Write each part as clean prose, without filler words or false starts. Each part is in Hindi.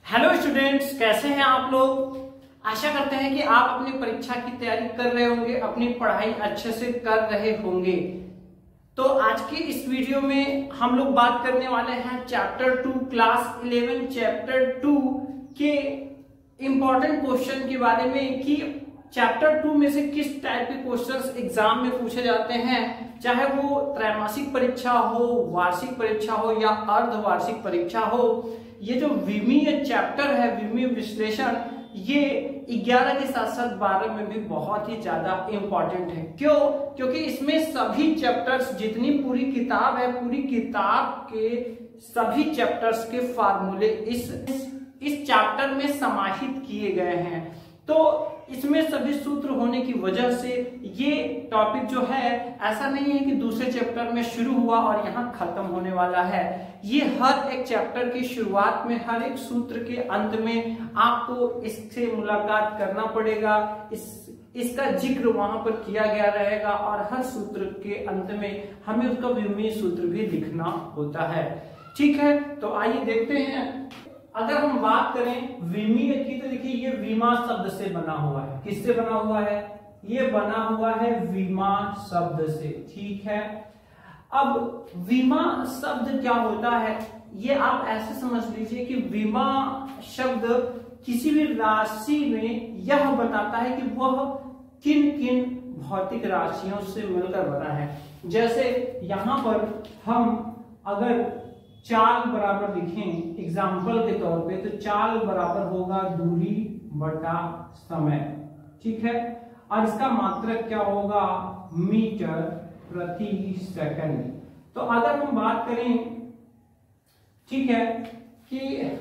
हेलो स्टूडेंट्स, कैसे हैं आप लोग। आशा करते हैं कि आप अपनी परीक्षा की तैयारी कर रहे होंगे, अपनी पढ़ाई अच्छे से कर रहे होंगे। तो आज की इस वीडियो में हम लोग बात करने वाले हैं चैप्टर 2 क्लास 11 चैप्टर 2 के इंपॉर्टेंट क्वेश्चन के बारे में कि चैप्टर 2 में से किस टाइप के क्वेश्चंस एग्जाम में पूछे जाते हैं, चाहे वो त्रैमासिक परीक्षा हो, वार्षिक परीक्षा हो या अर्धवार्षिक परीक्षा हो। ये जो विमीय चैप्टर है, विमीय विश्लेषण, ये 11 के साथ साथ 12 में भी बहुत ही ज्यादा इंपॉर्टेंट है। क्यों? क्योंकि इसमें सभी चैप्टर्स, जितनी पूरी किताब है, पूरी किताब के सभी चैप्टर्स के फार्मूले इस चैप्टर में समाहित किए गए हैं। तो इसमें सभी सूत्र होने की वजह से ये टॉपिक जो है, ऐसा नहीं है कि दूसरे चैप्टर में शुरू हुआ और यहाँ खत्म होने वाला है। ये हर एक चैप्टर की शुरुआत में, हर एक सूत्र के अंत में आपको इससे मुलाकात करना पड़ेगा। इसका जिक्र वहां पर किया गया रहेगा और हर सूत्र के अंत में हमें उसका विमीय सूत्र भी लिखना होता है। ठीक है, तो आइए देखते हैं। अगर हम बात करें विमीय की, तो देखिए ये विमा शब्द से बना हुआ है। किससे बना हुआ है? ये बना हुआ है विमा शब्द से। ठीक है, अब विमा शब्द क्या होता है, ये आप ऐसे समझ लीजिए कि विमा शब्द किसी भी राशि में यह बताता है कि वह किन किन भौतिक राशियों से मिलकर बना है। जैसे यहां पर हम अगर चाल बराबर लिखें एग्जाम्पल के तौर पे, तो चाल बराबर होगा दूरी बटा समय। ठीक है, और इसका मात्रक क्या होगा? मीटर प्रति सेकंड। तो अगर हम बात करें, ठीक है, कि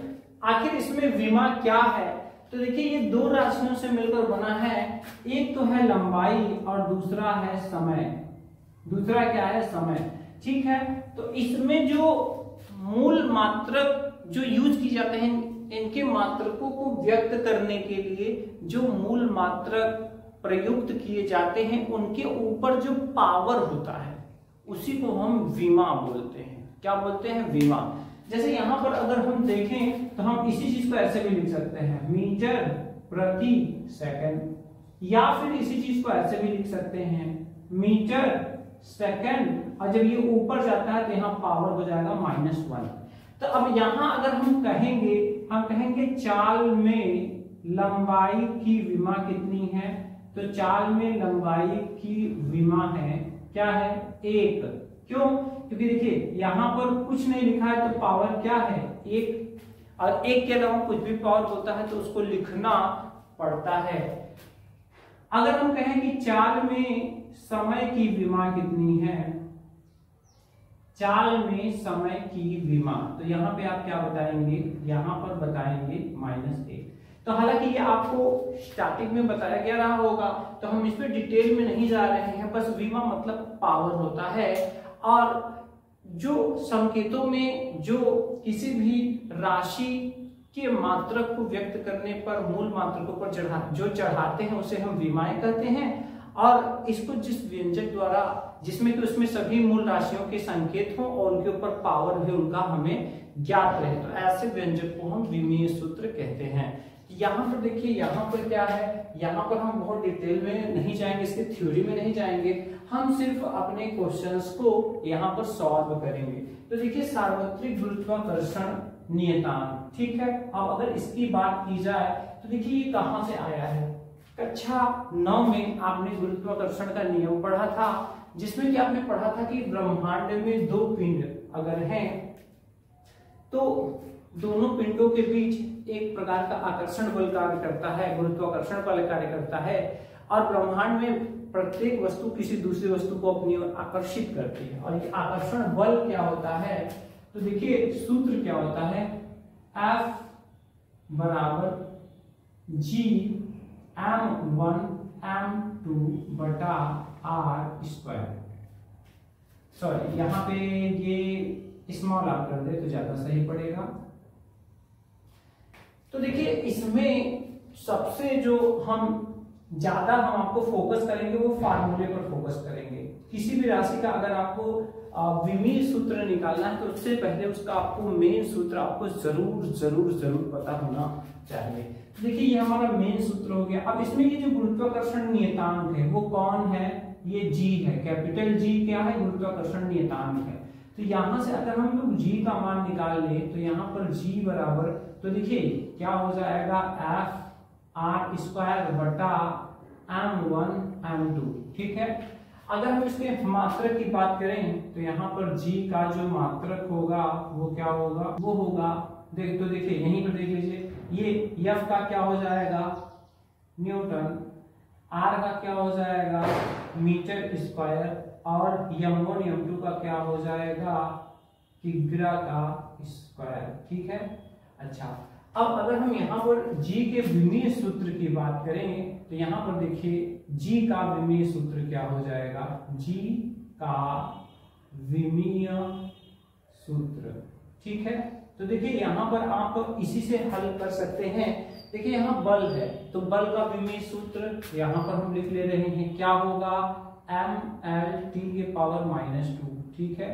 आखिर इसमें विमा क्या है, तो देखिए ये दो राशियों से मिलकर बना है। एक तो है लंबाई और दूसरा है समय। दूसरा क्या है? समय। ठीक है, तो इसमें जो मूल मात्रक जो यूज की जाते हैं, इनके मात्रकों को व्यक्त करने के लिए जो मूल मात्रक प्रयुक्त किए जाते हैं, उनके ऊपर जो पावर होता है उसी को हम विमा बोलते हैं। क्या बोलते हैं? विमा। जैसे यहां पर अगर हम देखें तो हम इसी चीज को ऐसे भी लिख सकते हैं, मीटर प्रति सेकंड, या फिर इसी चीज को ऐसे भी लिख सकते हैं, मीटर सेकंड, और जब ये ऊपर जाता है तो यहाँ पावर हो जाएगा -1। तो अब यहाँ अगर हम कहेंगे चाल में लंबाई की विमा कितनी है, तो चाल में लंबाई की विमा है क्या है? 1। क्यों? क्योंकि देखिए यहाँ पर कुछ नहीं लिखा है, तो पावर क्या है? 1, और 1 के अलावा कुछ भी पावर होता है तो उसको लिखना पड़ता है। अगर हम कहें कि चाल में समय की विमा कितनी है, चाल में समय की विमा, तो यहाँ पे आप क्या बताएंगे? यहाँ पर बताएंगे -1। तो हालांकि ये आपको स्टार्टिंग में बताया गया रहा होगा, तो हम इस पे डिटेल में नहीं जा रहे हैं। बस विमा मतलब पावर होता है, और जो संकेतों में जो किसी भी राशि के मात्रक को व्यक्त करने पर मूल मात्रकों पर जो चढ़ाते हैं उसे हम विमाएं कहते हैं। और इसको जिस व्यंजक द्वारा, जिसमें कि उसमें सभी मूल राशियों के संकेत हों और उनके ऊपर पावर भी उनका हमें ज्ञात रहे, तो ऐसे व्यंजक को हम विमीय सूत्र कहते हैं। यहाँ पर देखिए, यहाँ पर क्या है, यहाँ पर हम बहुत डिटेल में नहीं जाएंगे, इसके थ्योरी में नहीं जाएंगे, हम सिर्फ अपने क्वेश्चंस को यहाँ पर सॉल्व करेंगे। तो देखिए सार्वत्रिक गुरुत्वाकर्षण नियतांक, ठीक है। अब अगर इसकी बात की जाए तो देखिए ये कहाँ से आया है? कक्षा 9 में आपने गुरुत्वाकर्षण का नियम पढ़ा था, जिसमें कि आपने पढ़ा था कि ब्रह्मांड में 2 पिंड अगर हैं तो दोनों पिंडों के बीच एक प्रकार का आकर्षण बल कार्य करता है, गुरुत्वाकर्षण बल कार्य करता है, और ब्रह्मांड में प्रत्येक वस्तु किसी दूसरी वस्तु को अपनी ओर आकर्षित करती है। और ये आकर्षण बल क्या होता है? तो देखिए सूत्र क्या होता है? F बराबर G m1 m2 बटा r²। सॉरी, यहाँ पे ये स्मॉल आप कर दे तो ज्यादा सही पड़ेगा। तो देखिए इसमें सबसे जो हम ज्यादा हम आपको फोकस करेंगे वो फार्मूले पर फोकस करेंगे। किसी भी राशि का अगर आपको विमीय सूत्र निकालना है तो उससे पहले उसका आपको मेन सूत्र आपको जरूर जरूर जरूर पता होना चाहिए। देखिए ये हमारा मेन सूत्र हो गया। अब इसमें ये जो गुरुत्वाकर्षण नियतांक है वो कौन है, ये जी है, कैपिटल जी क्या है, गुरुत्वाकर्षण नियतांक है। तो यहां से अगर हम लोग जी का मान निकाल ले तो यहाँ पर जी बराबर, तो देखिए क्या हो जाएगा, एफ आर स्क्वायर बटा m1 m2, ठीक है। अगर हम इसके मात्रक की बात करें तो यहाँ पर g का जो मात्रक होगा वो क्या होगा, वो होगा तो देखिए यहीं पर देख लीजिए, ये f का क्या हो जाएगा न्यूटन, r का क्या हो जाएगा मीटर स्क्वायर, और m1 m2 का क्या हो जाएगा किग्रा का स्क्वायर, ठीक है। अच्छा अब अगर हम यहाँ पर g के विमीय सूत्र की बात करें तो यहाँ पर देखिए g का विमीय सूत्र क्या हो जाएगा, g का विमीय सूत्र, ठीक है। तो देखिए यहाँ पर आप इसी से हल कर सकते हैं। देखिए यहाँ बल है तो बल का विमीय सूत्र यहाँ पर हम लिख ले रहे हैं, क्या होगा ml t के पावर -2, ठीक है।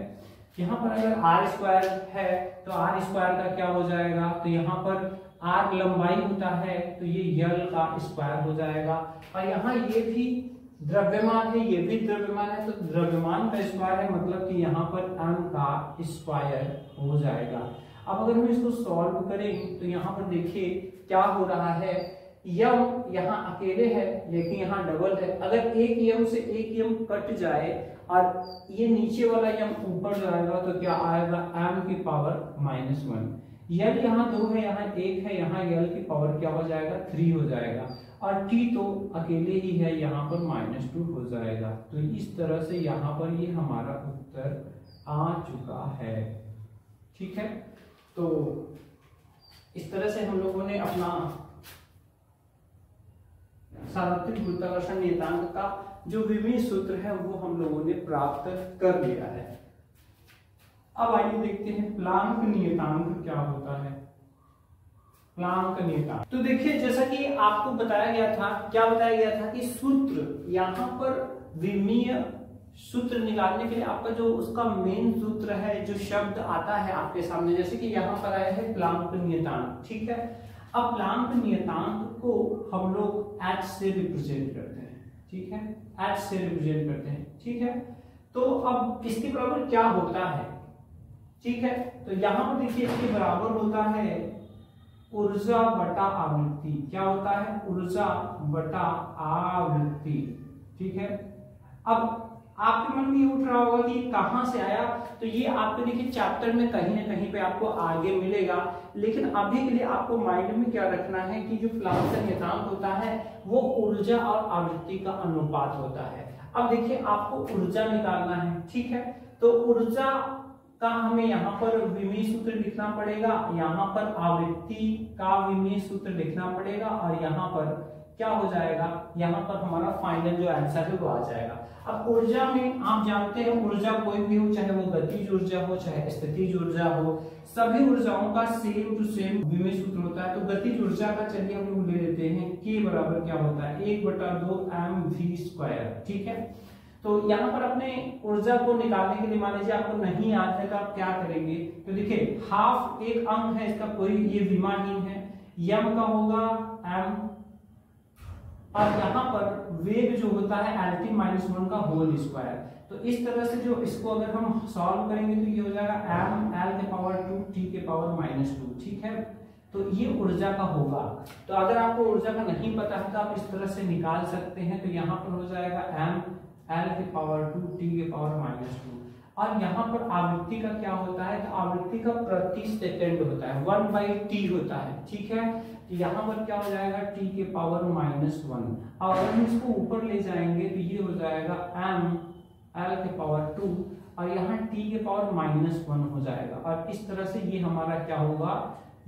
यहाँ पर अगर आर स्क्वायर है तो आर स्क्वायर का क्या हो जाएगा, तो यहाँ पर आर लंबाई होता है तो ये यल का स्क्वायर हो जाएगा, और यहाँ ये भी द्रव्यमान है, ये भी द्रव्यमान है, तो द्रव्यमान का स्क्वायर है, मतलब कि यहाँ पर m का स्क्वायर हो जाएगा। अब अगर हम इसको सॉल्व करें तो यहाँ पर देखिए क्या हो रहा है, यम यहाँ अकेले है लेकिन यहाँ डबल है। अगर एक यम से एक यम कट जाए और ये नीचे वाला यम ऊपर जाएगा तो क्या आएगा m की पावर -1। यल यहाँ 2 है, यहाँ 1 है, यहाँ यल की पावर क्या हो जाएगा 3 हो जाएगा, और t तो अकेले ही है, यहाँ पर -2 हो जाएगा। तो इस तरह से यहाँ पर ये हमारा उत्तर आ चुका है, ठीक है। तो इस तरह से हम लोगों ने अपना सार्वत्रिक गुरुत्वाकर्षण नियतांक का जो विमीय सूत्र है वो हम लोगों ने प्राप्त कर लिया है। अब आइए देखते हैं प्लांक नियतांक क्या होता है। प्लांक नियतांक, तो देखिए जैसा कि आपको बताया गया था, क्या बताया गया था कि सूत्र, यहाँ पर विमीय सूत्र निकालने के लिए आपका जो उसका मेन सूत्र है, जो शब्द आता है आपके सामने, जैसे कि यहाँ पर आया है प्लांक नियतांक, ठीक है। अब प्लांक नियतांक को हम लोग h से रिप्रेजेंट करते हैं, ठीक है, h से रिप्रेजेंट करते हैं, ठीक है। तो अब इसके बराबर क्या होता है, ठीक है। तो यहाँ पर देखिए इसके बराबर होता है ऊर्जा बटा आवृत्ति, क्या होता है ऊर्जा बटा आवृत्ति, ठीक है। अब आपके मन में ये उठ रहा होगा कि कहां से आया, तो ये आपको देखिए चैप्टर में कहीं ना कहीं पे आपको आगे मिलेगा, लेकिन अभी के लिए आपको माइंड में क्या रखना है कि जो प्लांक का नियतांक होता है वो ऊर्जा और आवृत्ति का अनुपात होता है। अब देखिए आपको ऊर्जा निकालना है, ठीक है। तो ऊर्जा का हमें यहाँ पर विमीय सूत्र लिखना पड़ेगा, यहाँ पर आवृत्ति का विमीय सूत्र लिखना पड़ेगा, और यहाँ पर क्या हो जाएगा, यहाँ पर हमारा फाइनल जो आंसर है वो आ जाएगा। अब ऊर्जा में आप जानते हैं ऊर्जा कोई भी हो, चाहे वो गतिज ऊर्जा हो चाहे स्थितिज ऊर्जा हो, सभी ऊर्जाओं का सेम टू सेम विमीय सूत्र होता है। तो गतिज ऊर्जा का चलिए हम लोग ले लेते हैं, k बराबर क्या होता है 1/2 mv², ठीक है। तो यहाँ पर अपने ऊर्जा को निकालने के लिए मान लीजिए आपको नहीं याद है तो आप क्या करेंगे, तो देखिए हाफ एक अंक है इसका, कोई ये विमाहीन है, यम का होगा m, और यहाँ पर वेग जो होता है lt -1 का होल स्क्वायर। तो इस तरह से जो इसको अगर हम सॉल्व करेंगे तो ये हो जाएगा m l के पावर 2 t के पावर -2, ठीक है। तो ये ऊर्जा का होगा। तो अगर आपको ऊर्जा का नहीं पता है तो आप इस तरह से निकाल सकते हैं। तो यहाँ पर हो जाएगा m l के पावर 2 t के पावर -2, और यहाँ पर आवृत्ति का क्या होता है, तो आवृत्ति का प्रति सेकंड होता है 1/t होता है, ठीक है। तो यहाँ पर क्या हो जाएगा t के पावर -1, और अगर हम इसको ऊपर ले जाएंगे तो ये हो जाएगा m l के पावर 2, और यहाँ t के पावर -1 हो जाएगा। और इस तरह से ये हमारा क्या होगा,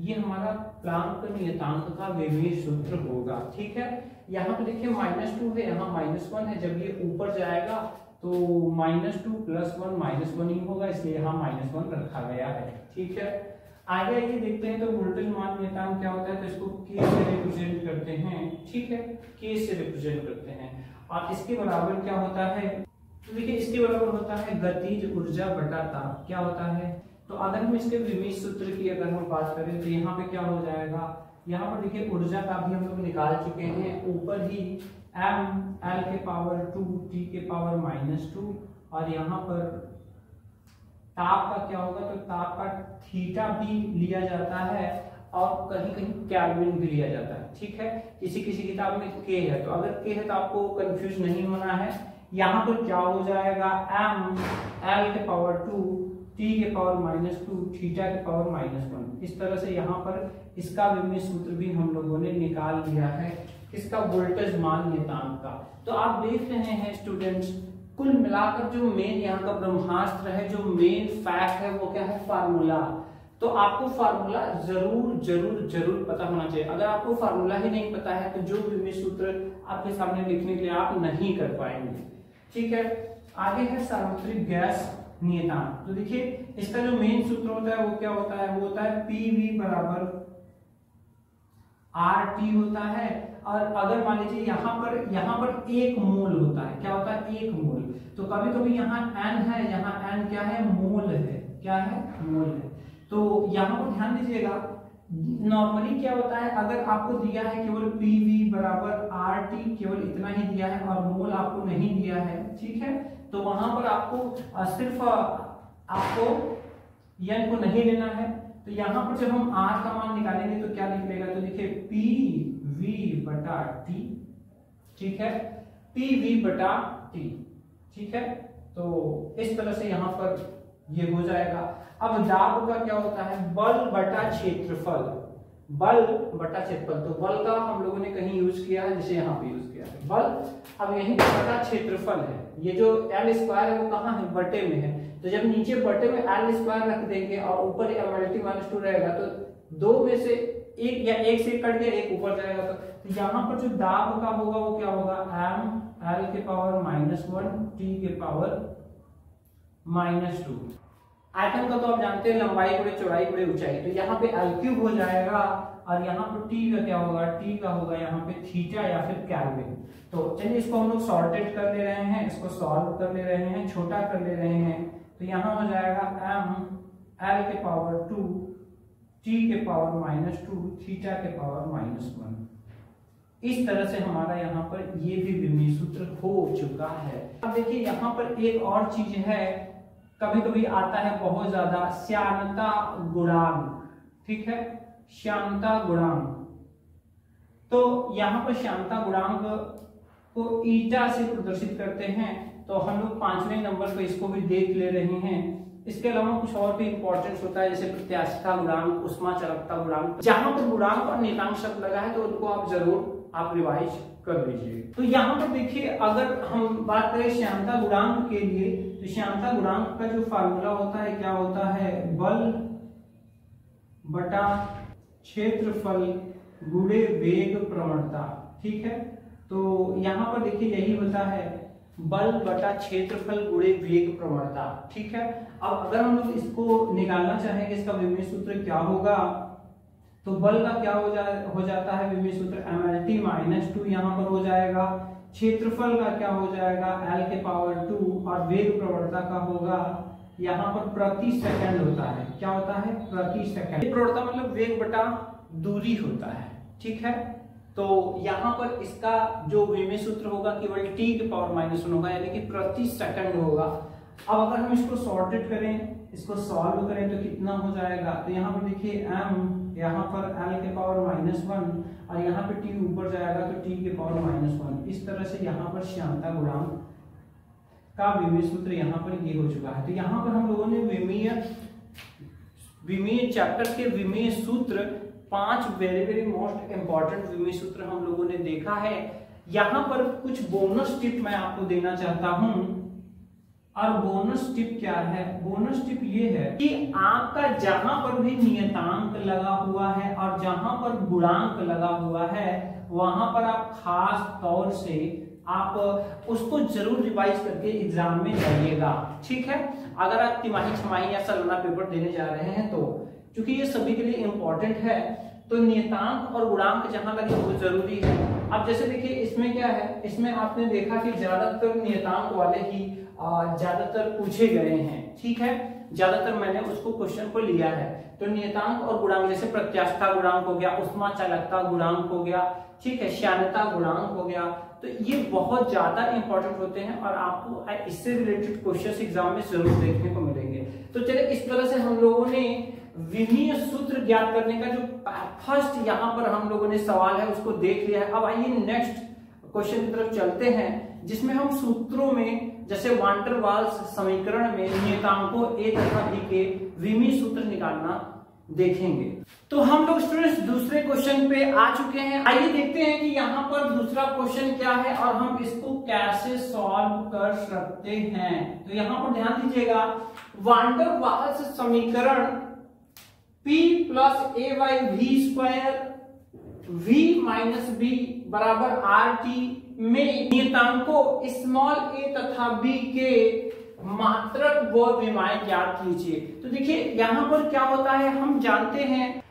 ये हमारा प्लांक नियतांक का विमीय सूत्र होगा, ठीक है। यहाँ पे देखिए -2 है, यहाँ -1 है, जब ये ऊपर जाएगा तो -2 + 1 -1 ही होगा, इसलिए यहाँ -1 रखा गया है, ठीक है। आगे आइए देखते हैं तो वोल्टेज मान नियतांक क्या होता है, तो इसको K से रिप्रेजेंट करते हैं, ठीक है, K से रिप्रेजेंट करते हैं। और इसके बराबर क्या होता है, तो देखिए इसके बराबर होता है गतिज ऊर्जा बटा ताप। क्या होता है, तो अगर हम इसके विमीय सूत्र की अगर हम बात करें तो यहाँ पे क्या हो जाएगा, यहाँ पर देखिए ऊर्जा का भी हम लोग निकाल चुके हैं, ऊपर ही m l के पावर 2 t के पावर -2, और यहाँ पर ताप का क्या होगा, तो ताप का थीटा भी लिया जाता है और कहीं कहीं केल्विन भी लिया जाता है, ठीक है। किसी किसी किताब में k है, तो अगर k है तो आपको कंफ्यूज नहीं होना है। यहाँ पर क्या हो जाएगा, m l के पावर 2 t के पावर -2 थीटा के पावर -1। इस तरह से यहाँ पर इसका विमीय सूत्र भी हम लोगों ने निकाल लिया है, इसका वोल्टेज मान नियतांक का। तो आप देख रहे हैं स्टूडेंट्स, कुल मिलाकर जो मेन यहाँ का ब्रह्मास्त्र है, जो मेन फैक्ट है वो क्या है, फार्मूला। तो आपको फार्मूला जरूर जरूर जरूर पता होना चाहिए। अगर आपको फार्मूला ही नहीं पता है तो जो विमीय सूत्र आपके सामने लिखने के लिए आप नहीं कर पाएंगे, ठीक है। आगे है सार्वत्रिक गैस नियतांक। तो देखिए इसका जो मेन सूत्र होता है वो क्या होता है, वो होता है PV बराबर RT होता है। और अगर मान लीजिए यहाँ पर 1 मोल होता है, क्या होता है, 1 मोल। तो कभी कभी यहाँ N है, यहाँ N क्या है, मोल है, क्या है, मोल है। तो यहाँ पर ध्यान दीजिएगा, नॉर्मली क्या होता है, अगर आपको दिया है केवल PV बराबर RT, केवल इतना ही दिया है और मोल आपको नहीं दिया है, ठीक है, तो वहां पर आपको सिर्फ आपको n को नहीं लेना है। तो यहाँ पर जब हम R का मान निकालेंगे तो क्या निकलेगा, तो देखिए PV बटा T, ठीक है, PV बटा T, ठीक है। तो इस तरह से यहाँ पर ये हो जाएगा। अब दाब का क्या होता है, बल बटा क्षेत्रफल, बल बटा क्षेत्रफल। तो बल का हम लोगों ने कहीं यूज किया है, जैसे यहाँ पे यूज किया है बल। अब यही बटा क्षेत्रफल है, ये जो L स्क्वायर है वो कहाँ है, बटे में है। तो जब नीचे बटे में L स्क्वायर रख देंगे और ऊपर mlt-2 रहेगा, तो 2 में से एक या 1 से कट गया, 1 ऊपर जाएगा। तो यहाँ पर जो दाब का होगा वो क्या होगा, m l के पावर -1 t के पावर -2। आयतन का तो आप जानते हैं, लंबाई गुणे चौड़ाई गुणे ऊंचाई। तो यहाँ पे l³ हो जाएगा और यहाँ पर t का क्या होगा, t का होगा यहाँ पे थीटा या फिर केल्विन। तो चलिए इसको हम लोग सॉर्टेड कर ले रहे हैं, इसको सॉल्व कर ले रहे हैं, छोटा कर ले रहे हैं। तो यहाँ हो जाएगा m l के पावर 2 t के पावर -2 थीटा के पावर -1। इस तरह से हमारा यहाँ पर ये भी विमीय सूत्र हो चुका है। अब देखिए यहाँ पर एक और चीज है, कभी कभी आता है बहुत ज्यादा, श्यानता गुणांक, ठीक है, श्यानता गुणांक। तो यहाँ पर श्यानता गुणांक को ईटा से प्रदर्शित करते हैं। तो हम लोग 5वें नंबर पर इसको भी देख ले रहे हैं। इसके अलावा कुछ और भी इंपॉर्टेंट होता है, जैसे प्रत्यास्थता गुणांक, उष्मा चालकता गुणांक। जहां पर गुणांक और नियतांक शब्द लगा है तो उनको आप जरूर रिवाइज कर लीजिए। तो यहाँ पर देखिए, अगर हम बात करें श्यानता गुणांक के लिए, तो श्यानता गुणांक का जो फार्मूला होता है क्या होता है, बल बटा क्षेत्रफल गुणे वेग प्रवणता, ठीक है। तो यहाँ पर देखिए यही होता है, बल बटा क्षेत्रफल गुणे वेग प्रवणता, ठीक है। अब अगर हम लोग इसको निकालना चाहेंगे, इसका विमीय सूत्र क्या होगा, तो बल का क्या हो जाता है विमीय सूत्र, mlt-2 यहाँ पर हो जाएगा। क्षेत्रफल का क्या हो जाएगा, l के पावर 2, और वेग प्रवणता का होगा यहाँ पर प्रति सेकंड होता है, क्या होता है, प्रति सेकंड। प्रवणता मतलब वेग बटा दूरी होता है, ठीक है। तो यहाँ पर इसका जो विमीय सूत्र होगा केवल t के पावर -1 होगा, यानी कि प्रति सेकंड होगा। अब अगर हम इसको सॉर्टेड करें, इसको सॉल्व करें तो कितना हो जाएगा, तो यहाँ पर देखिए m, यहाँ पर l के पावर -1 और यहाँ पे t ऊपर जाएगा तो t के पावर -1। इस तरह से यहाँ पर श्यानता गुणांक का विमीय सूत्र यहाँ पर ये हो चुका है। तो यहाँ पर हम लोगों ने विमीय चैप्टर के विमीय सूत्र 5 वेरी मोस्ट इंपॉर्टेंट विमीय सूत्र हम लोगों ने देखा है। यहाँ पर कुछ बोनस टिप मैं आपको देना चाहता हूँ। और बोनस टिप क्या है, बोनस टिप ये है कि आपका जहां पर भी नियतांक लगा हुआ है और जहां पर गुणांक लगा हुआ है, वहां पर आप खास तौर से आप उसको जरूर रिवाइज करके एग्जाम में जाइएगा, ठीक है। अगर आप तिमाही, छमाही या सालाना पेपर देने जा रहे हैं तो क्योंकि ये सभी के लिए इंपॉर्टेंट है, तो नियतांक और गुणांक जहां लगे वो जरूरी है। अब जैसे देखिए इसमें क्या है, इसमें आपने देखा कि ज्यादातर नियतांक वाले ही ज्यादातर पूछे गए हैं, ठीक है, ज्यादातर मैंने उसको क्वेश्चन को लिया है। तो नियतांक और गुणांक जैसे प्रत्यास्थता गुणांक हो गया, उष्मा चालकता गुणांक हो गया, ठीक है, श्यानता गुणांक हो गया, तो ये बहुत ज्यादा इंपॉर्टेंट होते हैं और आपको इससे रिलेटेड क्वेश्चन एग्जाम में जरूर देखने को मिलेंगे। तो चलिए इस तरह से हम लोगों ने विमीय सूत्र ज्ञात करने का जो फर्स्ट यहाँ पर हम लोगों ने सवाल है उसको देख लिया है। अब आइए नेक्स्ट क्वेश्चन की तरफ चलते हैं, जिसमें हम सूत्रों में जैसे वान डेर वाल्स समीकरण में नियतांकों a तथा b के विमीय सूत्र निकालना देखेंगे। तो हम लोग स्टूडेंट्स दूसरे क्वेश्चन पे आ चुके हैं। आइए देखते हैं कि यहाँ पर दूसरा क्वेश्चन क्या है और हम इसको कैसे सॉल्व कर सकते हैं। तो यहाँ पर ध्यान दीजिएगा, वान डेर वाल्स समीकरण p plus a by v square v minus b बराबर RT में नियतांकों स्मॉल a तथा b के मात्रक व विमाएं ज्ञात कीजिए। तो देखिए यहाँ पर क्या होता है, हम जानते हैं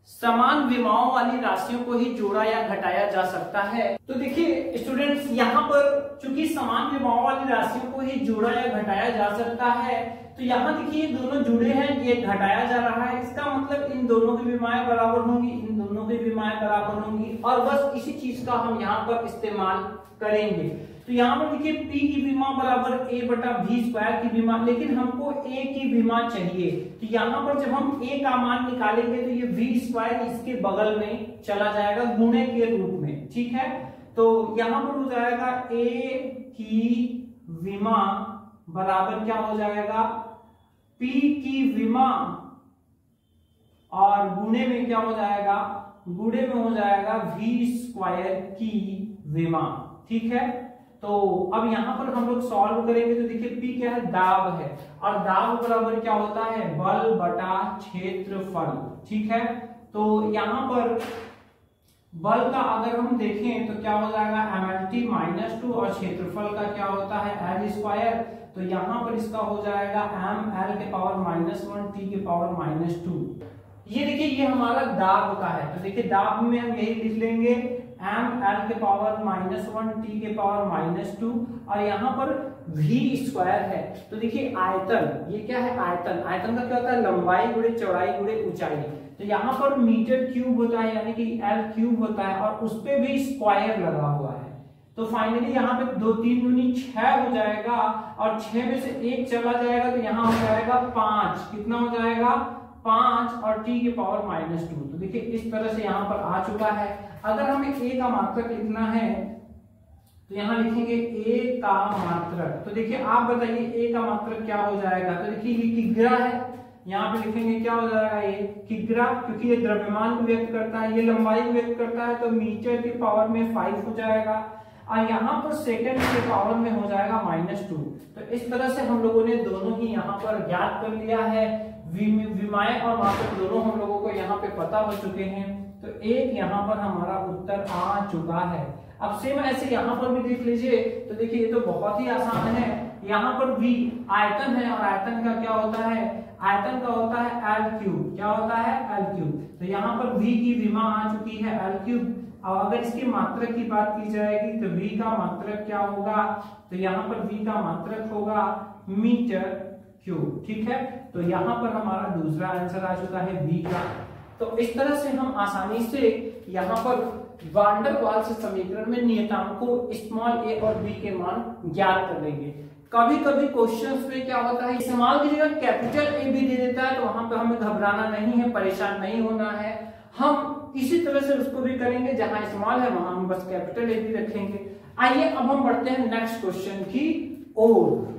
समान विमाओं वाली राशियों को ही जोड़ा या घटाया जा सकता है। तो देखिए स्टूडेंट्स यहाँ पर चूंकि समान विमाओं वाली राशियों को ही जोड़ा या घटाया जा सकता है, तो यहाँ देखिए दोनों जुड़े हैं, ये घटाया जा रहा है, इसका मतलब इन दोनों की विमाएं बराबर होंगी, इन दोनों की विमाएं बराबर होंगी और बस इसी चीज का हम यहाँ पर इस्तेमाल करेंगे। तो यहाँ पर देखिए p की विमा बराबर a बटा v स्क्वायर की विमा, लेकिन हमको a की विमा चाहिए। तो यहाँ पर जब हम a का मान निकालेंगे तो ये v स्क्वायर इसके बगल में चला जाएगा गुणे के रूप में, ठीक है। तो यहाँ पर हो जाएगा a की विमा बराबर क्या हो जाएगा, p की विमा और गुणे में क्या हो जाएगा, गुणे में हो जाएगा v स्क्वायर की विमा, ठीक है। तो अब यहाँ पर हम लोग सॉल्व करेंगे तो देखिए P क्या है, दाब है, और दाब बराबर क्या होता है, बल बटा क्षेत्रफल, ठीक है। तो यहाँ पर बल का अगर हम देखें तो क्या हो जाएगा mlt माइनस 2 और क्षेत्रफल का क्या होता है l स्क्वायर, तो यहाँ पर इसका हो जाएगा ml के पावर -1 t के पावर -2। ये देखिए ये हमारा दाब का है, तो देखिए दाब में हम यही लिख लेंगे ml के पावर -1 t के पावर -2 और यहाँ पर v स्क्वायर है। तो देखिए आयतन, ये क्या है आयतन, आयतन का क्या होता है लंबाई गुणे चौड़ाई गुणे ऊंचाई, तो यहाँ पर मीटर क्यूब होता है यानी कि l क्यूब होता है और उस पे भी स्क्वायर लगा हुआ है। तो फाइनली यहाँ पे 2 3 दूनी 6 हो जाएगा और 6 में से 1 चला जाएगा तो यहाँ हो जाएगा 5, कितना हो जाएगा 5 और t के पावर -2। तो देखिए इस तरह से यहाँ पर आ चुका है। अगर हमें a का मात्रक लिखना है तो यहाँ लिखेंगे a का मात्रक, तो देखिए आप बताइए a का मात्रक क्या हो जाएगा। तो देखिए ये किग्रा है, यहाँ पे लिखेंगे क्या हो जाएगा ये किग्रा, क्योंकि ये द्रव्यमान को व्यक्त करता है, ये लंबाई को व्यक्त करता है, तो मीटर के पावर में 5 हो जाएगा और यहाँ पर सेकंड के पावर में हो जाएगा -2। तो इस तरह से हम लोगों ने दोनों ही यहाँ पर ज्ञात कर लिया है, विमाएं और मात्रक दोनों हम लोगों को यहाँ पे पता हो चुके हैं। तो एक यहाँ पर हमारा उत्तर आ चुका है। अब सेम ऐसे यहाँ पर भी देख लीजिए, तो देखिए ये तो बहुत ही आसान है। यहाँ पर v आयतन है और आयतन का क्या होता है, आयतन का होता है l क्यूब, क्या होता है l क्यूब। तो यहाँ पर v की विमा आ चुकी है l क्यूब। अब अगर इसकी मात्रक की बात की जाएगी तो v का मात्रक क्या होगा, तो यहाँ पर v का मात्रक होगा मीटर क्यूब, ठीक है। तो यहाँ पर हमारा दूसरा आंसर आ चुका है v का। तो इस तरह से हम आसानी से यहाँ पर वान डेर वाल्स समीकरण में नियतांकों स्मॉल a और b के मान ज्ञात कर लेंगे। कभी कभी क्वेश्चंस में क्या होता है स्मॉल की जगह कैपिटल A भी दे देता है, तो वहां पे हमें घबराना नहीं है, परेशान नहीं होना है। हम इसी तरह से उसको भी करेंगे, जहां स्मॉल है वहां हम बस कैपिटल A भी रखेंगे। आइए अब हम बढ़ते हैं नेक्स्ट क्वेश्चन की ओर।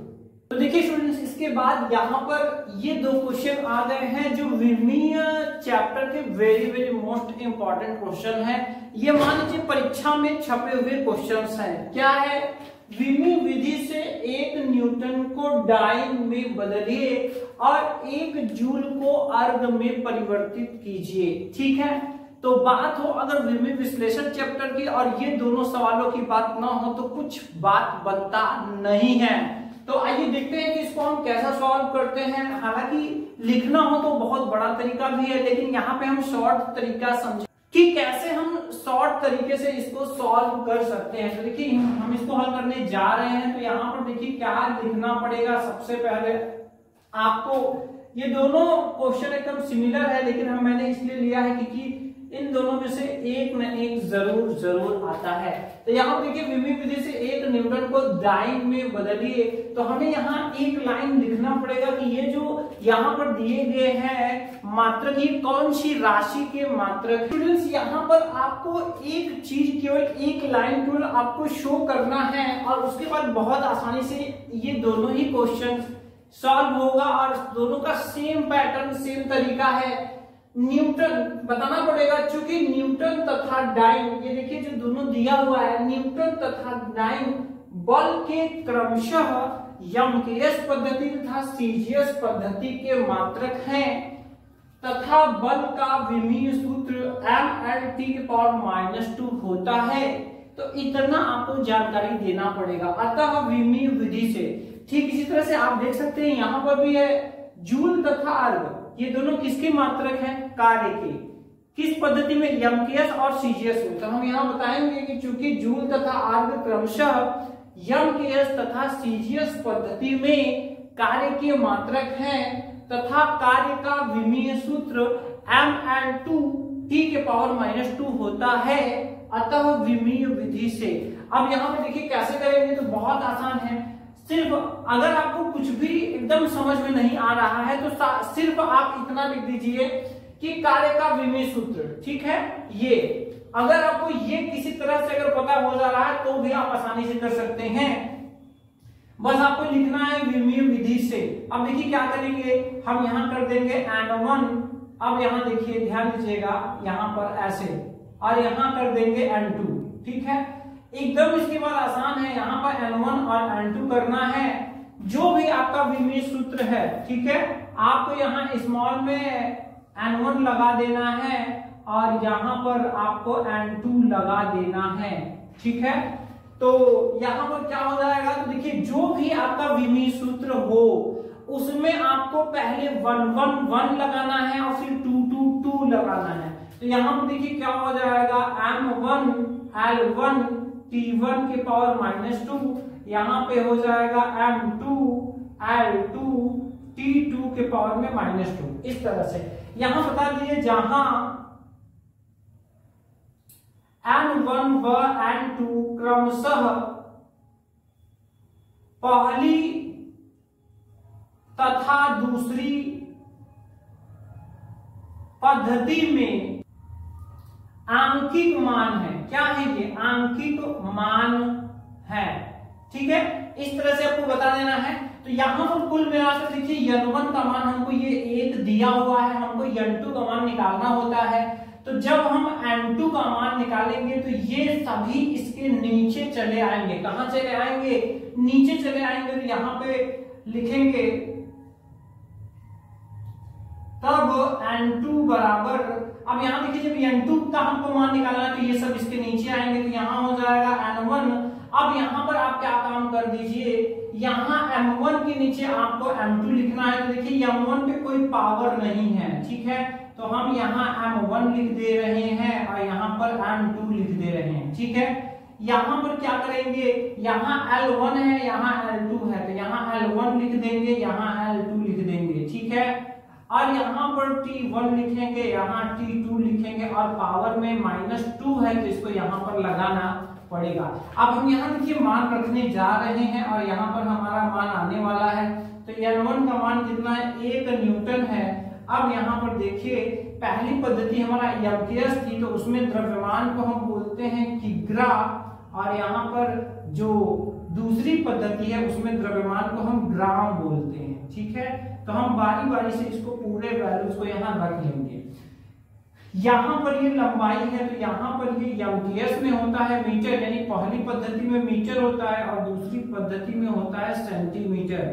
तो देखिए स्टूडेंट्स, इसके बाद यहाँ पर ये 2 क्वेश्चन आ गए हैं जो विमीय चैप्टर के very very most important question है। ये मान लीजिए परीक्षा में छपे हुए क्वेश्चंस हैं। क्या है, विमीय विधि से 1 न्यूटन को डाइन में बदलिए और 1 जूल को अर्ग में परिवर्तित कीजिए, ठीक है। तो बात हो अगर विमीय विश्लेषण चैप्टर की और ये दोनों सवालों की बात ना हो तो कुछ बात बनता नहीं है। तो आइए देखते हैं कि इसको हम कैसा सॉल्व करते हैं। हालांकि लिखना हो तो बहुत बड़ा तरीका भी है, लेकिन यहाँ पे हम शॉर्ट तरीका समझे कि कैसे हम शॉर्ट तरीके से इसको सॉल्व कर सकते हैं। तो देखिए हम इसको हल करने जा रहे हैं। तो यहाँ पर देखिए क्या लिखना पड़ेगा। सबसे पहले आपको, ये दोनों क्वेश्चन एकदम सिमिलर है, लेकिन मैंने इसलिए लिया है क्योंकि इन दोनों में से एक न एक जरूर आता है। तो यहाँ देखिए विमी विधि से एक न्यूटन को डाइन में बदलिए। तो हमें यहाँ एक लाइन लिखना पड़ेगा कि ये जो यहाँ पर दिए गए हैं मात्रक, ये कौन सी राशि के मात्रक। स्टूडेंट्स यहाँ पर आपको एक चीज, केवल एक लाइन केवल आपको शो करना है और उसके बाद बहुत आसानी से ये दोनों ही क्वेश्चन सॉल्व होगा और दोनों का सेम पैटर्न, सेम तरीका है। न्यूटन बताना पड़ेगा, क्योंकि न्यूटन तथा डाइन, ये देखिए जो दोनों दिया हुआ है, न्यूटन तथा डाइन बल के क्रमशः यमकेश पद्धति तथा सीजीएस पद्धति के मात्रक हैं तथा बल का विमीय सूत्र mLT⁻² होता है। तो इतना आपको जानकारी देना पड़ेगा, अतः विमीय विधि से। ठीक इसी तरह से आप देख सकते हैं यहाँ पर भी है जूल तथा अर्ग, ये दोनों किसके मात्रक हैं? कार्य के। किस पद्धति में? यमकेश और सीजीएस में। तो हम यहाँ बताएंगे कि चूंकि जूल तथा अर्ग क्रमशः यमकेश तथा सीजीएस पद्धति में कार्य के मात्रक हैं तथा कार्य का विमीय सूत्र mL2T⁻² होता है, अतः विमीय विधि से। अब यहाँ पे देखिए कैसे करेंगे, तो बहुत आसान है। सिर्फ अगर आपको कुछ भी एकदम समझ में नहीं आ रहा है तो सिर्फ आप इतना लिख दीजिए कि कार्य का विमीय सूत्र, ठीक है। ये अगर आपको ये किसी तरह से अगर पता हो जा रहा है तो भी आप आसानी से कर सकते हैं। बस आपको लिखना है विमीय विधि से। अब देखिए क्या करेंगे, हम यहाँ कर देंगे N1। अब यहाँ देखिए ध्यान दीजिएगा, यहाँ पर ऐसे, और यहाँ कर देंगे N2, ठीक है। एकदम इसके बाद आसान है, यहाँ पर N1 और N2 करना है। जो भी आपका विमीय सूत्र है, ठीक है, आपको यहाँ स्मॉल में N1 लगा देना है और यहाँ पर आपको N2 लगा देना है, ठीक है। तो यहाँ पर क्या हो जाएगा, तो देखिए जो भी आपका विमीय सूत्र हो उसमें आपको पहले 1 1 1 लगाना है और फिर 2 2 2 लगाना है। तो यहाँ पर देखिए क्या हो जाएगा, M1 L1 T⁻², यहाँ पे हो जाएगा M2 L2 T⁻²। इस तरह से यहाँ बता दीजिए, जहां N1 व N2 क्रमशः पहली तथा दूसरी पद्धति में आंकिक मान है। क्या है ये? आंकिक मान है, ठीक है। इस तरह से आपको बता देना है। तो यहां पर कुल मिलाकर देखिए N1 का मान हमको ये 1 दिया हुआ है, हमको N2 का मान निकालना होता है। तो जब हम N2 का मान निकालेंगे तो ये सभी इसके नीचे चले आएंगे। कहां चले आएंगे? नीचे चले आएंगे। तो यहाँ पे लिखेंगे तब N2 बराबर, अब यहाँ देखिए जब N2 का हमको मान निकालना है तो ये सब इसके नीचे आएंगे। तो यहाँ हो जाएगा N1। अब यहाँ पर आप क्या काम कर दीजिए, यहाँ M1 के नीचे आपको M2 लिखना है। तो देखिए M1 पे कोई पावर नहीं है, ठीक है। तो हम यहाँ M1 लिख दे रहे हैं और यहाँ पर M2 लिख दे रहे हैं, ठीक है। यहाँ पर क्या करेंगे, यहाँ L1 है, यहाँ L2 है, तो यहाँ L1 लिख देंगे, यहाँ L2 लिख देंगे, ठीक है। और यहाँ पर T1 लिखेंगे, यहाँ T2 लिखेंगे और पावर में -2 है तो इसको यहाँ पर लगाना पड़ेगा। अब हम यहाँ देखिए मान रखने जा रहे हैं और यहाँ पर हमारा मान आने वाला है। तो N1 का मान कितना है? 1 न्यूटन है। अब यहाँ पर देखिए पहली पद्धति हमारा यमकेश थी, तो उसमें द्रव्यमान को हम बोलते हैं किग्रा, और यहाँ पर जो दूसरी पद्धति है उसमें द्रव्यमान को हम ग्राम बोलते हैं, ठीक है। तो हम बारी बारी से इसको पूरे वैल्यूज को यहाँ रख लेंगे। यहाँ पर ये लंबाई है, तो यहाँ पर ये यमकेश में होता है मीटर, यानी पहली पद्धति में मीटर होता है और दूसरी पद्धति में होता है सेंटीमीटर।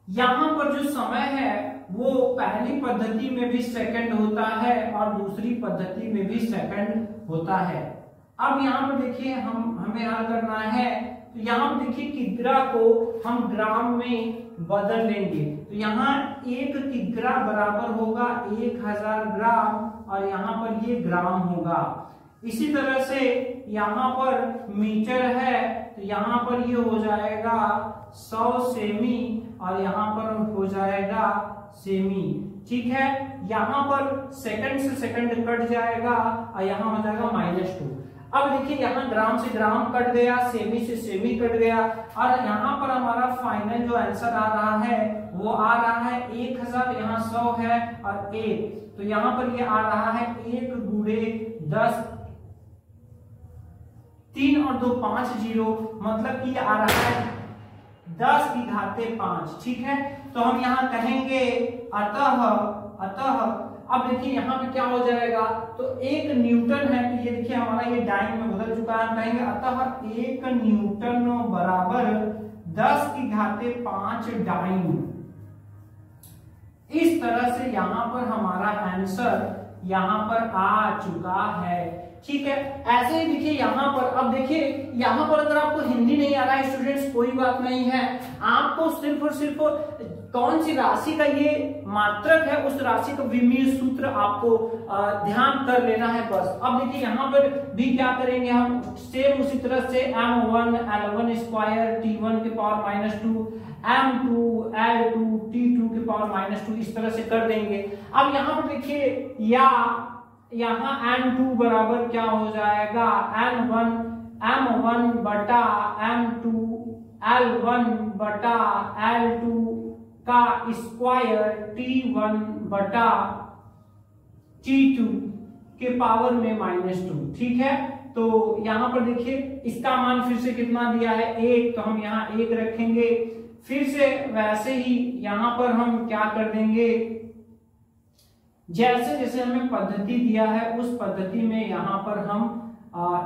यहाँ पर जो समय है वो पहली पद्धति में भी सेकंड होता है और दूसरी पद्धति में भी सेकंड होता है। अब यहाँ पर देखिए हमें हल करना है तो यहाँ देखिए किग्रा को हम ग्राम में बदल लेंगे। तो यहाँ 1 किग्रा बराबर होगा 1000 ग्राम और यहाँ पर ये ग्राम होगा। इसी तरह से यहाँ पर मीटर है तो यहाँ पर ये हो जाएगा 100 सेमी और यहाँ पर हो जाएगा सेमी। ठीक है, यहाँ पर सेकंड से सेकंड कट जाएगा और यहाँ हो जाएगा -2। अब देखिए यहाँ ग्राम से ग्राम कट गया, सेमी से सेमी कट गया और यहाँ पर हमारा फाइनल जो आंसर आ रहा है वो आ रहा है 1000, यहाँ 100 है और 1, तो यहाँ पर ये आ रहा है 1 × 10, 3 और 2 5 0, मतलब कि ये आ रहा है 10⁵ ठीक है। तो हम यहाँ कहेंगे अतः अब देखिए यहाँ पे क्या हो जाएगा, तो 1 न्यूटन है तो ये देखिए हमारा ये डाइन में बदल चुका है। हम कहेंगे अतः 1 न्यूटन बराबर 10⁵ डाइन। इस तरह से यहाँ पर हमारा आंसर यहाँ पर आ चुका है। ठीक है, ऐसे ही देखिए यहाँ पर, अब देखिए यहाँ पर अगर आपको हिंदी नहीं आ रहा है स्टूडेंट्स, कोई बात नहीं है, आपको सिर्फ और सिर्फ कौन सी राशि का ये मात्रक है उस राशि का विमीय सूत्र आपको ध्यान कर लेना है बस। अब देखिए यहाँ पर भी क्या करेंगे हम, सेम उसी तरह से m1 l1 स्क्वायर t1 के पावर -2 m2 l2 t2 के पावर -2 इस तरह से कर देंगे। अब यहाँ पर देखिए यहाँ n2 बराबर क्या हो जाएगा, m1 बटा m2 l1 बटा l2 का स्क्वायर t1 बटा t2 के पावर में -2। ठीक है, तो यहाँ पर देखिए इसका मान फिर से कितना दिया है 1, तो हम यहाँ 1 रखेंगे। फिर से वैसे ही यहाँ पर हम क्या कर देंगे, जैसे जैसे हमें पद्धति दिया है उस पद्धति में यहाँ पर हम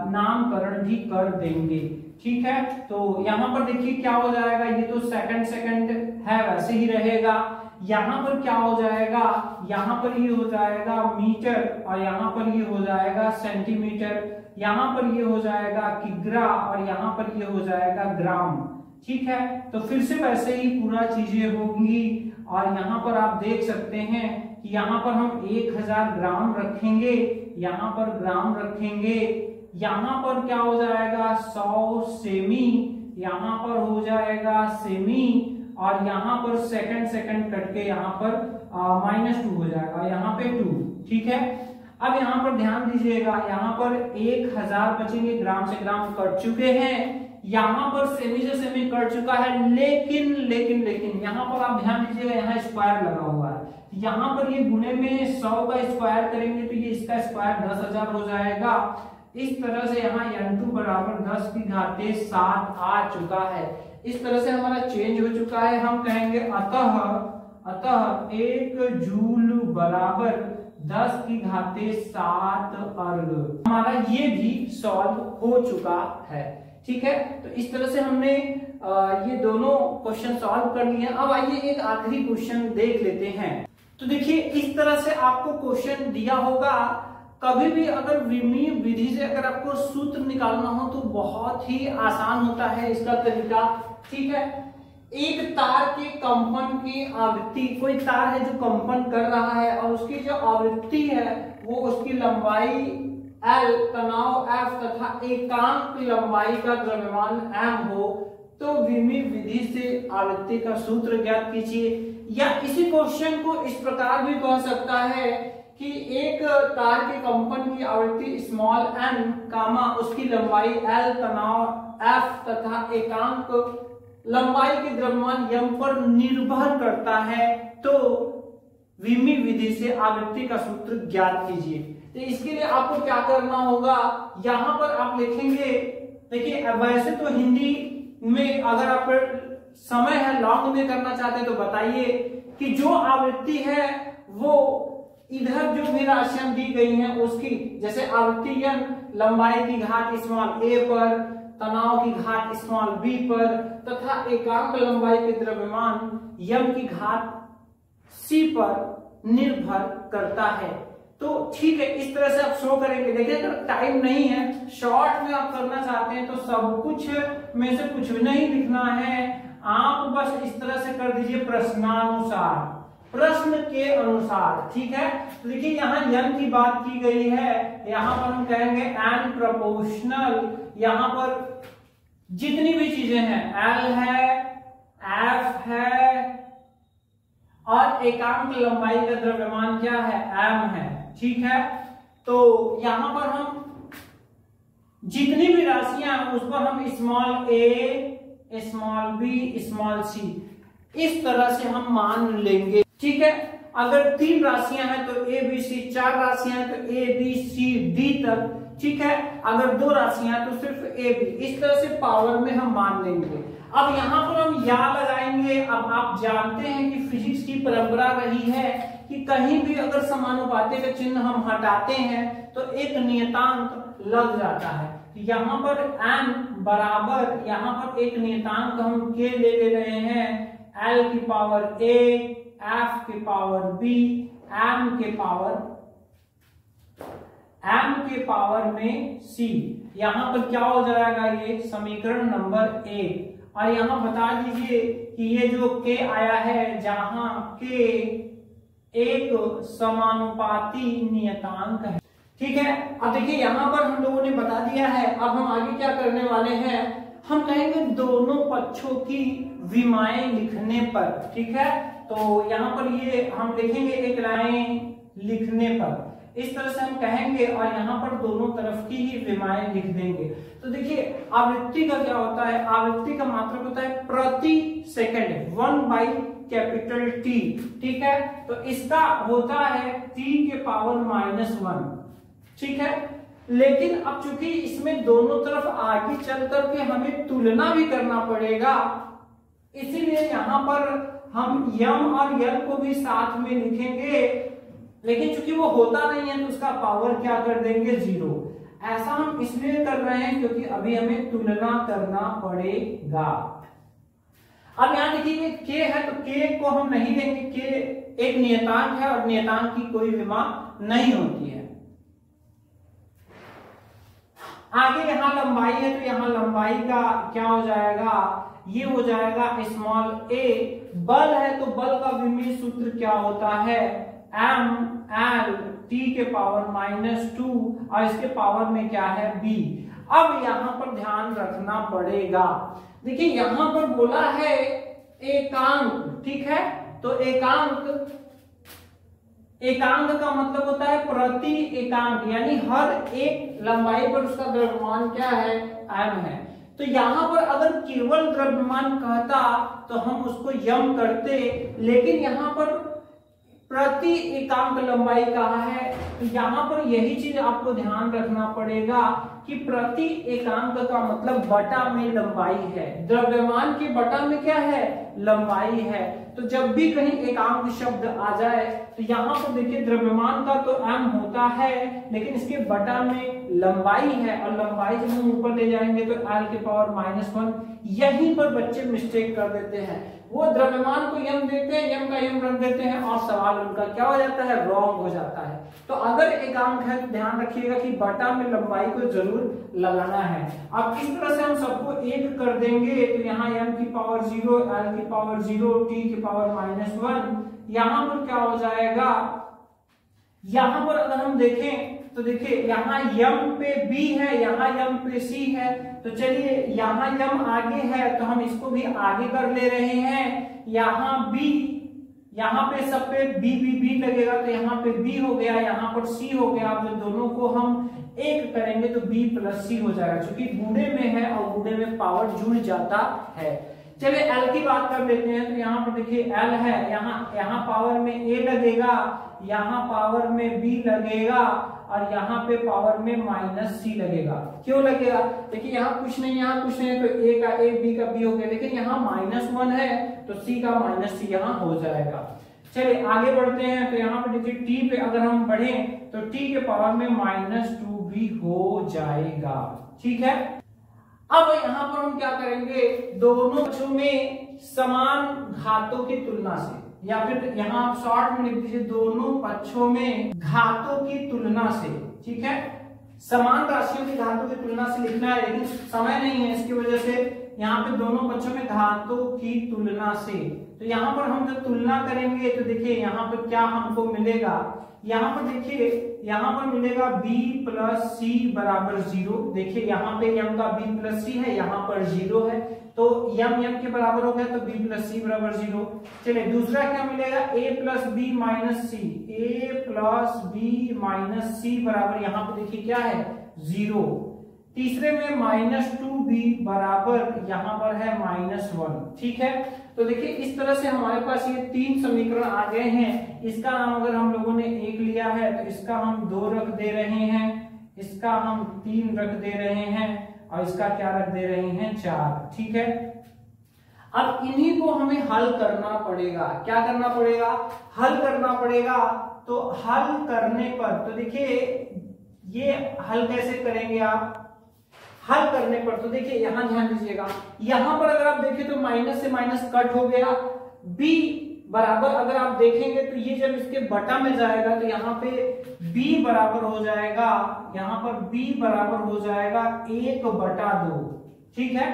नामकरण भी कर देंगे। ठीक है, तो यहाँ पर देखिए क्या हो जाएगा, ये तो सेकंड है वैसे ही रहेगा। यहाँ पर क्या हो जाएगा, यहाँ पर ये हो जाएगा मीटर और यहाँ पर ये हो जाएगा सेंटीमीटर, यहाँ पर ये हो जाएगा किग्रा और यहाँ पर ये हो जाएगा ग्राम। ठीक है, तो फिर से वैसे ही पूरा चीजें होंगी और यहाँ पर आप देख सकते हैं कि यहाँ पर हम 1000 ग्राम रखेंगे, यहाँ पर ग्राम रखेंगे, यहाँ पर क्या हो जाएगा 100 सेमी, यहाँ पर हो जाएगा सेमी और यहाँ पर सेकंड कट के यहाँ पर -2 हो जाएगा, यहाँ पे 2। ठीक है, अब यहाँ पर ध्यान दीजिएगा, यहाँ पर 1000 बचेंगे, ग्राम से ग्राम कट चुके हैं, यहाँ पर सेमी से सेमी कट चुका है, लेकिन यहाँ पर आप ध्यान दीजिएगा यहाँ स्क्वायर लगा हुआ है। यहाँ पर ये गुणे में 100 का स्क्वायर करेंगे तो ये इसका स्क्वायर 10,000 हो जाएगा। इस तरह से यहाँ n2 बराबर 10⁵7 आ चुका है। इस तरह से हमारा चेंज हो चुका है। हम कहेंगे अतः 1 जूल बराबर 10⁵7 अर्ग। हमारा ये भी सॉल्व हो चुका है। ठीक है, तो इस तरह से हमने ये दोनों क्वेश्चन सॉल्व कर लिए। अब आइए एक आखिरी क्वेश्चन देख लेते हैं। तो देखिए इस तरह से आपको क्वेश्चन दिया होगा, कभी भी अगर विमीय विधि से अगर आपको सूत्र निकालना हो तो बहुत ही आसान होता है इसका तरीका। ठीक है, एक तार के कंपन की आवृत्ति, कोई तार है जो कंपन कर रहा है और उसकी जो आवृत्ति है वो उसकी लंबाई L, तनाव F तथा एकांक लंबाई का द्रव्यमान m हो तो विमीय विधि से आवृत्ति का सूत्र ज्ञात कीजिए। या इसी क्वेश्चन को इस प्रकार भी कह सकता है कि एक तार के कंपन की आवृत्ति स्मॉल n कामा उसकी लंबाई L, तनाव F तथा एकांक लंबाई के द्रव्यमान m पर निर्भर करता है, तो विमीय विधि से आवृत्ति का सूत्र ज्ञात कीजिए। तो इसके लिए आपको क्या करना होगा, यहाँ पर आप लिखेंगे, देखिए वैसे तो हिंदी में अगर आप समय है लॉन्ग में करना चाहते हैं तो बताइए कि जो आवृत्ति है वो इधर जो भी राशियां दी गई हैं उसकी, जैसे आवृत्ति n लंबाई की घात स्मॉल a पर, तनाव की घात स्मॉल b पर तथा एकांक लंबाई के द्रव्यमान m की घात c पर निर्भर करता है। तो ठीक है, इस तरह से आप शो करेंगे। देखिए अगर टाइम नहीं है, शॉर्ट में आप करना चाहते हैं तो सब कुछ में से कुछ भी नहीं लिखना है, आप बस इस तरह से कर दीजिए प्रश्नानुसार, प्रश्न के अनुसार। ठीक है, तो देखिए यहाँ n की बात की गई है, यहाँ पर हम कहेंगे n प्रोपोर्शनल, यहाँ पर जितनी भी चीजें हैं l है, f है और एकांक लंबाई का द्रव्यमान क्या है, m है। ठीक है, तो यहां पर हम जितनी भी राशियां हैं उस पर हम small a, small b, small c इस तरह से हम मान लेंगे। ठीक है, अगर 3 राशियां हैं तो a b c, 4 राशियां हैं तो a b c d तक। ठीक है, अगर 2 राशियां हैं तो सिर्फ a b, इस तरह से पावर में हम मान लेंगे। अब यहाँ पर हम या लगाएंगे। अब आप जानते हैं कि फिजिक्स की परंपरा रही है कि कहीं भी अगर समानुपाती का चिन्ह हम हटाते हैं तो एक नियतांक लग जाता है। यहाँ पर n बराबर, यहाँ पर एक नियतांक हम k ले रहे हैं, l की पावर a, f की पावर b, m के पावर में c। यहाँ पर क्या हो जाएगा, ये समीकरण नंबर 1। और यहाँ बता दीजिए कि ये जो k आया है, जहां k एक समानुपाती नियतांक है। ठीक है, अब देखिए यहाँ पर हम लोगों ने बता दिया है। अब हम आगे क्या करने वाले हैं, हम कहेंगे दोनों पक्षों की विमाएं लिखने पर। ठीक है, तो यहाँ पर ये हम लिखेंगे एक लाइन लिखने पर, इस तरह से हम कहेंगे और यहाँ पर दोनों तरफ की ही विमाएं लिख देंगे। तो देखिए आवृत्ति का क्या होता है, आवृत्ति का मात्रक होता है प्रति सेकंड, 1/T। ठीक है, तो इसका होता है t के पावर -1। ठीक है, लेकिन अब चूंकि इसमें दोनों तरफ आगे चल करके हमें तुलना भी करना पड़ेगा, इसीलिए यहाँ पर हम m और l को भी साथ में लिखेंगे, लेकिन चूंकि वो होता नहीं है तो उसका पावर क्या कर देंगे, 0। ऐसा हम इसलिए कर रहे हैं क्योंकि अभी हमें तुलना करना पड़ेगा। अब यहाँ देखिए k है तो k को हम नहीं लेंगे, k एक नियतांक है और नियतांक की कोई विमा नहीं होती है। आगे यहाँ लंबाई है तो यहाँ लंबाई का क्या हो जाएगा, ये हो जाएगा स्मॉल a। बल है तो बल का विमीय सूत्र क्या होता है, ml t के पावर -2 और इसके पावर में क्या है, b। अब यहाँ पर ध्यान रखना पड़ेगा, देखिए यहाँ पर बोला है एकांक। ठीक है, तो एकांक का मतलब होता है प्रति एकांक, यानी हर एक लंबाई पर उसका द्रव्यमान क्या है, m है। तो यहाँ पर अगर केवल द्रव्यमान कहता तो हम उसको यम करते, लेकिन यहाँ पर प्रति एकांक लंबाई कहा है, तो यहाँ पर यही चीज आपको ध्यान रखना पड़ेगा कि प्रति एकांक का मतलब बटा में लंबाई है, द्रव्यमान के बटा में क्या है, लंबाई है। तो जब भी कहीं एकांक शब्द आ जाए तो यहाँ पर देखिए द्रव्यमान का तो m होता है, लेकिन इसके बटा में लंबाई है, और लंबाई जब हम ऊपर ले जाएंगे तो l के पावर -1। यहीं पर बच्चे मिस्टेक कर देते हैं, वो द्रव्यमान को यम देते हैं, यम का यम रख देते हैं और सवाल उनका क्या हो जाता है, रॉन्ग हो जाता है। तो अगर एकांक है तो ध्यान रखिएगा कि बटा में लंबाई को जरूर लगाना है। अब इस तरह से हम सबको एक कर देंगे तो यहाँ m की पावर 0, l की पावर 0, t की पावर -1, यहाँ पर क्या हो जाएगा, यहाँ पर अगर हम देखें तो देखिए यहाँ m पे b है, यहाँ m पे c है, तो चलिए यहाँ m आगे है तो हम इसको भी आगे कर ले रहे हैं। यहाँ b, यहाँ पे सब पे b लगेगा तो यहाँ पे b हो गया, यहाँ पर c हो गया। तो दोनों को हम एक करेंगे तो b + c हो जाएगा, क्योंकि गुणे में है और गुणे में पावर जुड़ जाता है। चलिए l की बात कर लेते हैं, तो यहाँ पर देखिए l है, यहाँ पावर में a लगेगा, यहाँ पावर में b लगेगा और यहाँ पे पावर में -c लगेगा। क्यों लगेगा, देखिए यहाँ कुछ नहीं, यहाँ कुछ नहीं, तो a का a, b का b हो गया, लेकिन यहाँ -1 है तो c का -c यहाँ हो जाएगा। चलिए आगे बढ़ते हैं, तो यहाँ पे देखिए t पे अगर हम बढ़े तो t के पावर में -2 भी हो जाएगा। ठीक है, अब यहाँ पर हम क्या करेंगे, दोनों पक्षों में समान घातों की तुलना से, या फिर यहाँ आप शॉर्ट में लिख दीजिए दोनों पक्षों में घातों की तुलना से। ठीक है, समान राशियों की घातों की तुलना से लिखना है, लेकिन समय नहीं है, इसकी वजह से यहाँ पे दोनों पक्षों में घातों की तुलना से। तो यहाँ पर हम जब तुलना करेंगे तो देखिए यहाँ पर क्या हमको मिलेगा, यहाँ पर देखिए यहाँ पर मिलेगा b प्लस सी बराबर 0। देखिए यहाँ पे m का b प्लस सी है, यहाँ पर 0 है, तो m के बराबर हो गया, तो b प्लस सी बराबर 0। चलिए दूसरा क्या मिलेगा, a plus B minus C, a plus B minus C बराबर यहाँ पे देखिए क्या है 0। तीसरे में -2b बराबर यहाँ पर है -1। ठीक है, तो देखिए इस तरह से हमारे पास ये 3 समीकरण आ गए हैं। इसका नाम अगर हम लोगों ने 1 लिया है तो इसका हम 2 रख दे रहे हैं, इसका हम 3 रख दे रहे हैं और इसका क्या रख दे रहे हैं 4। ठीक है, अब इन्हीं को हमें हल करना पड़ेगा। क्या करना पड़ेगा, हल करना पड़ेगा। तो हल करने पर तो देखिए ये हल कैसे करेंगे आप, हल करने पर तो देखिए यहां ध्यान दीजिएगा, यहां पर अगर आप देखें तो माइनस से माइनस कट हो गया, b बराबर अगर आप देखेंगे तो ये जब इसके बटा में जाएगा तो यहाँ पे b बराबर हो जाएगा, यहाँ पर b बराबर हो जाएगा 1/2। ठीक है,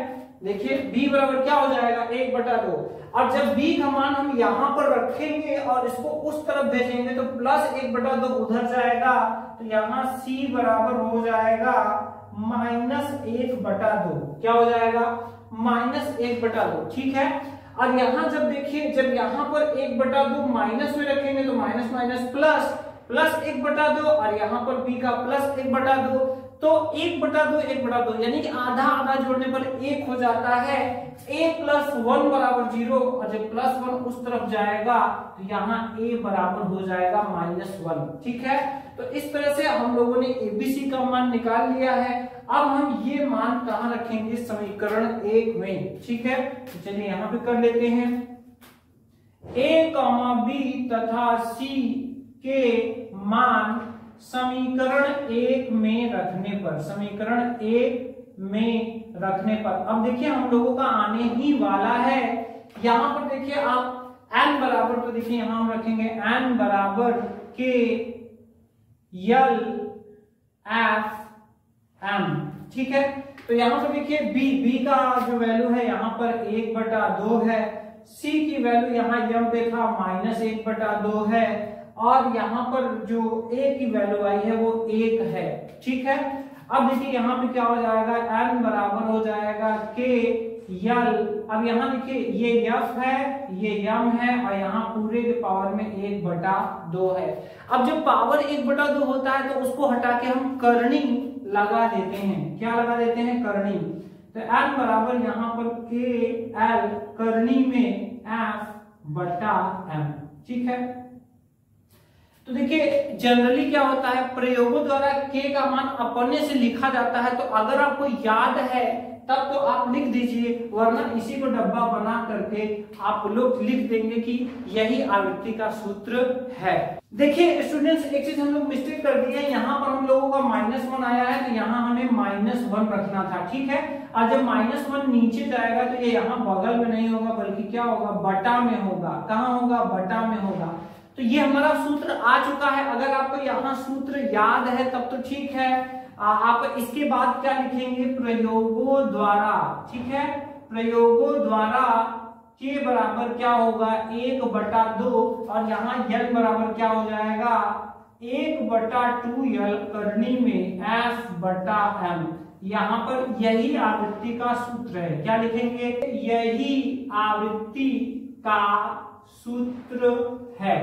देखिए b बराबर क्या हो जाएगा 1/2। और जब b का मान हम यहाँ पर रखेंगे और इसको उस तरफ भेजेंगे तो प्लस 1/2 उधर जाएगा, तो यहाँ c बराबर हो जाएगा -1/2। क्या हो जाएगा -1/2। ठीक है, और यहां जब देखिए जब यहां पर 1/2 माइनस में रखेंगे तो माइनस माइनस प्लस, प्लस 1/2 और यहाँ पर b का प्लस 1/2, तो 1/2 यानी कि आधा आधा जोड़ने पर 1 हो जाता है। a प्लस 1 बराबर 0 और जब प्लस 1 उस तरफ जाएगा तो यहाँ a बराबर हो जाएगा -1। ठीक है, तो इस तरह से हम लोगों ने एबीसी का मान निकाल लिया है। अब हम ये मान कहाँ रखेंगे, समीकरण 1 में। ठीक है, तो चलिए यहाँ पे कर लेते हैं, a, b तथा c के मान समीकरण 1 में रखने पर, समीकरण 1 में रखने पर अब देखिए हम लोगों का आने ही वाला है। यहां पर देखिए आप n बराबर, तो देखिए यहां हम रखेंगे n बराबर के यल एफ एम। ठीक है, तो यहां पर देखिए b का जो वैल्यू है यहाँ पर 1/2 है, c की वैल्यू यहाँ m पे था -1/2 है, और यहाँ पर जो a की वैल्यू आई है वो 1 है। ठीक है, अब देखिए यहाँ पे क्या हो जाएगा, n बराबर हो जाएगा के यल, अब यहाँ देखिए ये f है, ये m है, और यहाँ पूरे के पावर में 1/2 है। अब जब पावर 1/2 होता है तो उसको हटा के हम करनी लगा देते हैं। क्या लगा देते हैं, करनी। तो n बराबर यहाँ पर के एल करनी में f/m। ठीक है, तो देखिए जनरली क्या होता है, प्रयोगों द्वारा k का मान अपने से लिखा जाता है। तो अगर आपको याद है तब तो आप लिख दीजिए, वरना इसी को डब्बा बना करके आप लोग लिख देंगे कि यही आवृत्ति का सूत्र है। देखिए स्टूडेंट्स, एक चीज हम लोग मिस्टेक कर दिए, यहाँ पर हम लोगों का -1 आया है तो यहाँ हमें -1 रखना था। ठीक है, और जब -1 नीचे जाएगा तो ये यहाँ बगल में नहीं होगा बल्कि क्या होगा, बटा में होगा। कहाँ होगा, बटा में होगा। तो ये हमारा सूत्र आ चुका है। अगर आपको यहाँ सूत्र याद है तब तो ठीक है, आप इसके बाद क्या लिखेंगे, प्रयोगों द्वारा। ठीक है, प्रयोगों द्वारा के बराबर क्या होगा 1/2, और यहाँ यल बराबर क्या हो जाएगा 1/2 यल करनी में f/m। यहाँ पर यही आवृत्ति का सूत्र है। क्या लिखेंगे, यही आवृत्ति का सूत्र है।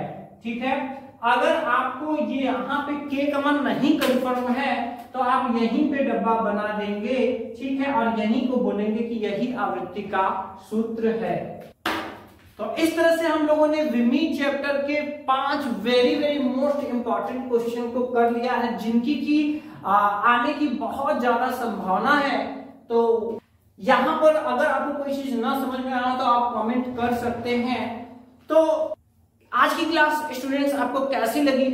ठीक है, अगर आपको ये यहाँ पे k का मान नहीं कंफर्म है तो आप यहीं पे डब्बा बना देंगे। ठीक है, और यहीं को बोलेंगे कि यही आवृत्ति का सूत्र है। तो इस तरह से हम लोगों ने विमी चैप्टर के 5 very very most important question को कर लिया है, जिनकी की आने की बहुत ज्यादा संभावना है। तो यहाँ पर अगर आपको कोई चीज ना समझ में आया तो आप कमेंट कर सकते हैं। तो आज की क्लास स्टूडेंट्स आपको कैसी लगी,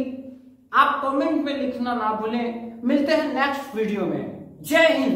आप कमेंट में लिखना ना भूलें। मिलते हैं नेक्स्ट वीडियो में। जय हिंद।